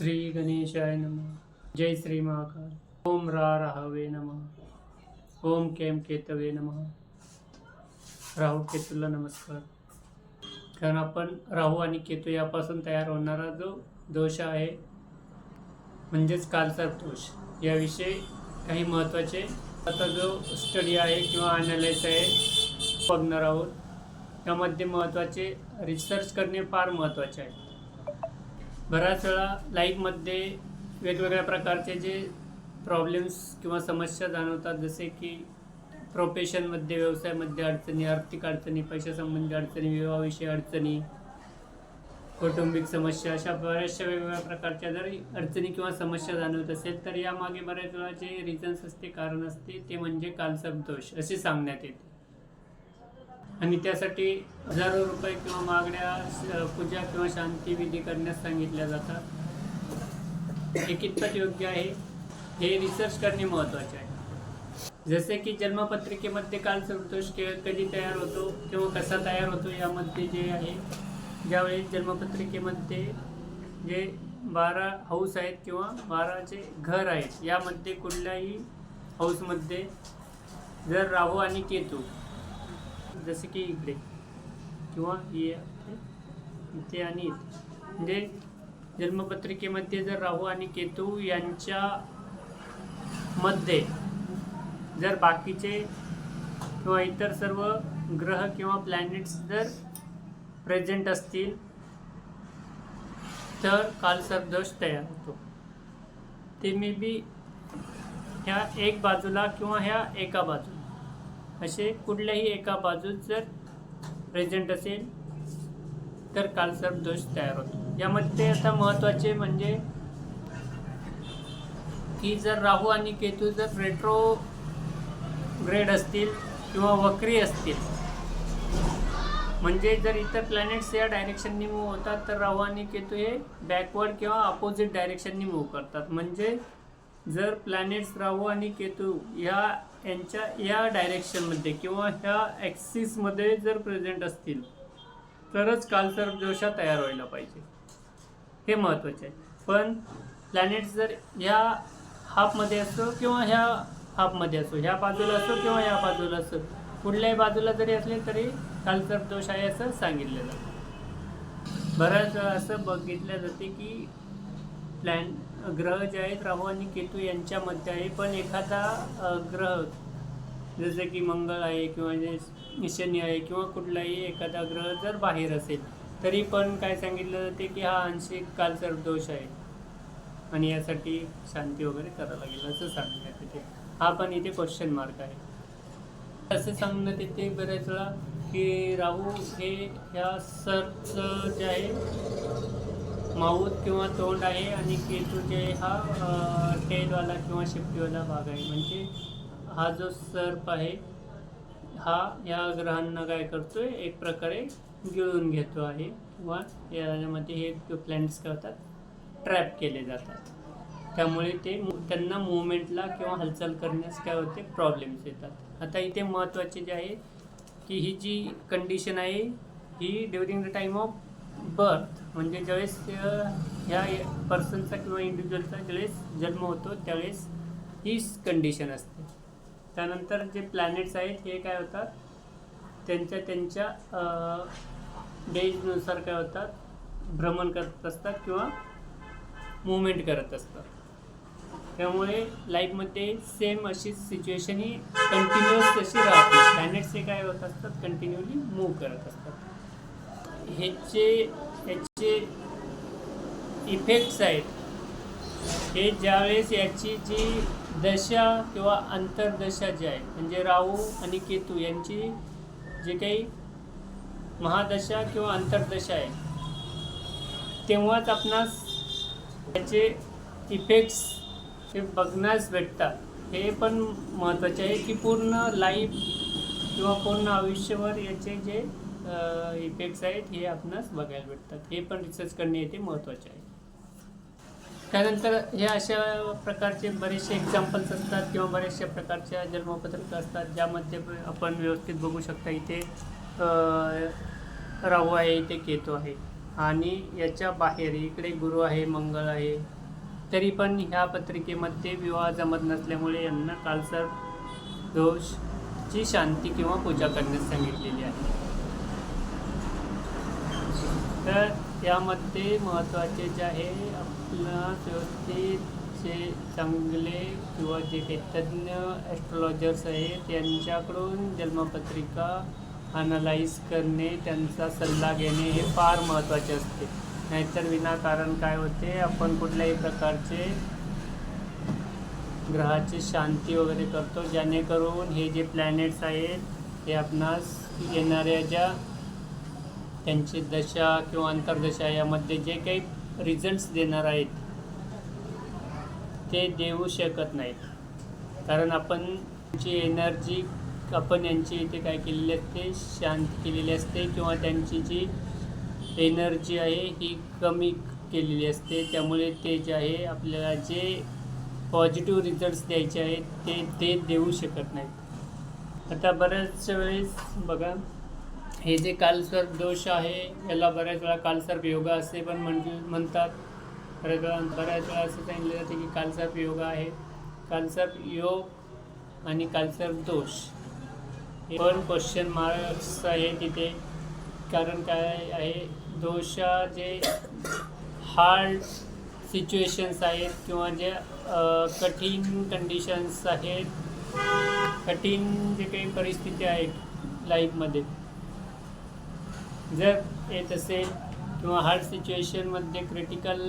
श्री गणेशाय नमः. जय श्री महाकाल. ओम रा राहवे नमः. ओम केम केतवे नमः. राहू केतूला नमस्कार. कारण आपण राहू आणि केतू यापासून तयार होणारा जो दोष आहे म्हणजेच कालसर्प दोष याविषयी काही महत्त्वाचे आता जो स्टडी आहे किंवा ॲनालाइज आहे बघणार आहोत. त्यामध्ये महत्त्वाचे रिसर्च करणे फार महत्त्वाचे आहे. बऱ्याच वेळा लाईफमध्ये वेगवेगळ्या प्रकारचे जे प्रॉब्लेम्स किंवा समस्या जाणवतात, जसे की प्रोफेशनमध्ये, व्यवसायामध्ये अडचणी, आर्थिक अडचणी, पैशासंबंधी अडचणी, विवाहाविषयी अडचणी, कौटुंबिक समस्या, अशा बऱ्याचशा वेगवेगळ्या प्रकारच्या जर अडचणी किंवा समस्या जाणवत असेल तर यामागे बऱ्याच वेळा जे रिझन्स असते, कारण असते, ते म्हणजे कालसर्प दोष असे सांगण्यात येते. आणि त्यासाठी हजारो रुपये किंवा मागण्या, पूजा किंवा शांती विधी करण्यास सांगितल्या जातात. हे कितपत योग्य आहे हे रिसर्च करणे महत्त्वाचे आहे. जसे की जन्मपत्रिकेमध्ये कालसर्प दोष कधी तयार होतो किंवा कसा तयार होतो यामध्ये जे आहे, ज्यावेळी जन्मपत्रिकेमध्ये जे 12 हाऊस आहेत किंवा 12चे घर आहेत, यामध्ये कुठल्याही हाऊसमध्ये जर राहू आणि केतू, जसे की इकडे किंवा इथे आणि इथे, म्हणजे जन्मपत्रिकेमध्ये जर राहू आणि केतू यांच्या मध्ये जर बाकीचे किंवा इतर सर्व ग्रह किंवा प्लॅनेट्स जर प्रेझेंट असतील तर कालसर्प दोष तयार होतो. ते मे बी ह्या एक बाजूला किंवा ह्या एका बाजूला असे कुठल्याही एका बाजूत जर प्रेझेंट असेल तर कालसर्प दोष तयार होतो. यामध्ये आता महत्त्वाचे म्हणजे की जर राहू आणि केतू जर रेट्रोग्रेड असतील किंवा वक्री असतील, म्हणजे जर इतर प्लॅनेट्स या डायरेक्शननी मूव्ह होतात तर राहू आणि केतू हे बॅकवर्ड किंवा अपोजिट डायरेक्शननी मूव्ह करतात. म्हणजे जर प्लॅनेट्स राहू आणि केतू यांच्या या डायरेक्शनमध्ये किंवा ह्या ॲक्सिसमध्ये जर प्रेझेंट असतील तरच कालसर्प दोष तयार व्हायला पाहिजे. हे महत्त्वाचे आहे. पण प्लॅनेट्स जर ह्या हाफमध्ये असो किंवा ह्या हाफमध्ये असो, ह्या बाजूला असो किंवा ह्या बाजूला असो, कुठल्याही बाजूला जरी असले तरी कालसर्प दोष आहे असं सांगितलं जातं. बऱ्याच असं बघितलं जाते की ग्रह जे आहेत राहू आणि केतू यांच्यामध्ये आहे, पण एखादा ग्रह जसे की मंगळ आहे किंवा जे शनी आहे किंवा कुठलाही एखादा ग्रह जर बाहेर असेल तरी पण काय सांगितलं जाते की हा आंशिक कालसर्प दोष आहे आणि यासाठी शांती वगैरे करावं लागेल असं सांगण्यात येते. हा पण इथे क्वेश्चन मार्क आहे. असं सांगण्यात येते बऱ्याच वेळा की राहू हे ह्या सर्पचं जे आहे माऊथ किंवा तोंड आहे आणि केतू जे हा टेलवाला किंवा शेपटीवाला भाग आहे. म्हणजे हा जो सर्प आहे हा या ग्रहांना काय करतोय, एक प्रकारे गिळून घेतो आहे किंवा यामध्ये हे प्लॅनेट्स काय होतात, ट्रॅप केले जातात. त्यामुळे त्यांना मुवमेंटला किंवा हालचाल करण्यास काय होते, प्रॉब्लेम्स येतात. आता इथे महत्त्वाचे जे आहे की ही जी कंडिशन आहे ही during the time of birth, म्हणजे ज्यावेळेस ह्या पर्सनचा किंवा इंडिव्हिज्युअलचा ज्यावेळेस जन्म होतो त्यावेळेस ही कंडिशन असते. त्यानंतर जे प्लॅनेट्स आहेत हे काय होतात, त्यांच्या डेजनुसार काय होतात, भ्रमण करत असतात किंवा मुवमेंट करत असतात. त्यामुळे लाईफमध्ये सेम अशी सिच्युएशन ही कंटिन्युअस तशी राहत नाही. प्लॅनेट्स हे काय होत असतात, कंटिन्युअली मूव्ह करत असतात. ह्याचे इफेक्ट्स आहेत हे ज्यावेळेस याची जी दशा किंवा अंतर्दशा जी आहे, म्हणजे राहू आणि केतू यांची जे काही महादशा किंवा अंतर्दशा आहे तेव्हाच आपणास याचे इफेक्ट्स हे बघण्यास भेटतात. हे पण महत्त्वाचे आहे की पूर्ण लाईफ किंवा पूर्ण आयुष्यभर याचे जे इफेक्ट्स आहेत हे आपणास बघायला भेटतात. हे पण रिसर्च करणे येथे महत्त्वाचे आहे. त्यानंतर हे अशा प्रकारचे बरेचसे एक्झाम्पल्स असतात किंवा बऱ्याचशा प्रकारच्या जन्मपत्रिका असतात ज्यामध्ये आपण व्यवस्थित बघू शकता. इथे राहू आहे, इथे केतू आहे आणि याच्या बाहेर इकडे गुरु आहे, मंगळ आहे, तरी पण ह्या पत्रिकेमध्ये विवाह जमत नसल्यामुळे यांना कालसर्प दोषची शांती किंवा पूजा करण्यास सांगितलेली आहे. तर यामध्ये महत्त्वाचे जे आहे आपला व्यवस्थित जे चांगले किंवा जे काही तज्ज्ञ ॲस्ट्रॉलॉजर्स आहेत यांच्याकडून जन्मपत्रिका अनालाइज करणे, त्यांचा सल्ला घेणे हे फार महत्त्वाचे असते. नाहीतर विनाकारण काय होते, आपण कुठल्याही प्रकारचे ग्रहाची शांती वगैरे करतो जेणेकरून हे जे प्लॅनेट्स आहेत हे आपणास येणाऱ्या ज्या त्यांची दशा किंवा अंतर्दशा यामध्ये जे काही रिझल्ट्स देणार आहेत ते देऊ शकत नाहीत. कारण आपण त्यांची एनर्जी आपण यांची इथे काय केलेली असते, शांत केलेली असते किंवा त्यांची जी एनर्जी आहे ही कमी केलेली असते. त्यामुळे ते जे आहे आपल्याला जे पॉझिटिव्ह रिझल्ट्स द्यायचे आहेत ते देऊ शकत नाहीत. आता बऱ्याच वेळेस बघा, हे जे कालसर्प दोष आहे याला बऱ्याच वेळा कालसर्प योगा असे पण म्हणतात. बऱ्याच वेळा असं सांगितलं जातं की कालसर्प योगा आहे. कालसर्प योग आणि कालसर्प दोष हे पण क्वेश्चन मार्क्स आहे तिथे. कारण काय आहे, दोषा जे हार्ड सिच्युएशन्स आहेत किंवा जे कठीण कंडिशन्स आहेत, कठीण जे काही परिस्थिती आहेत लाईफमध्ये जर येत असेल किंवा हार्ड सिच्युएशनमध्ये क्रिटिकल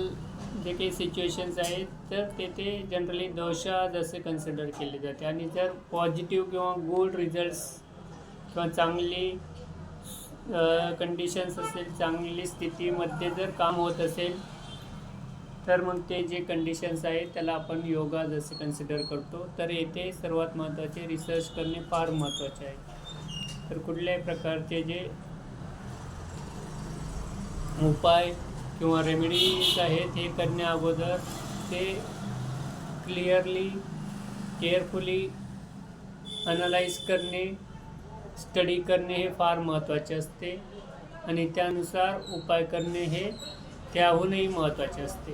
जे काही सिच्युएशन्स आहेत तर तेथे जनरली दोषा जसे कन्सिडर केले जाते. आणि जर पॉझिटिव्ह किंवा गुड रिझल्ट्स किंवा चांगली कंडिशन्स असेल, चांगली स्थितीमध्ये जर काम होत असेल तर मग ते जे कंडिशन्स आहेत त्याला आपण योगा जसे कन्सिडर करतो. तर येथे सर्वात महत्त्वाचे रिसर्च करणे फार महत्त्वाचे आहे. तर कुठल्याही प्रकारचे जे उपाय किंवा रेमेडीज आहेत हे करण्या अगोदर ते क्लिअरली केअरफुली अनालाइज करणे, स्टडी करणे हे फार महत्त्वाचे असते आणि त्यानुसार उपाय करणे हे त्याहूनही महत्त्वाचे असते.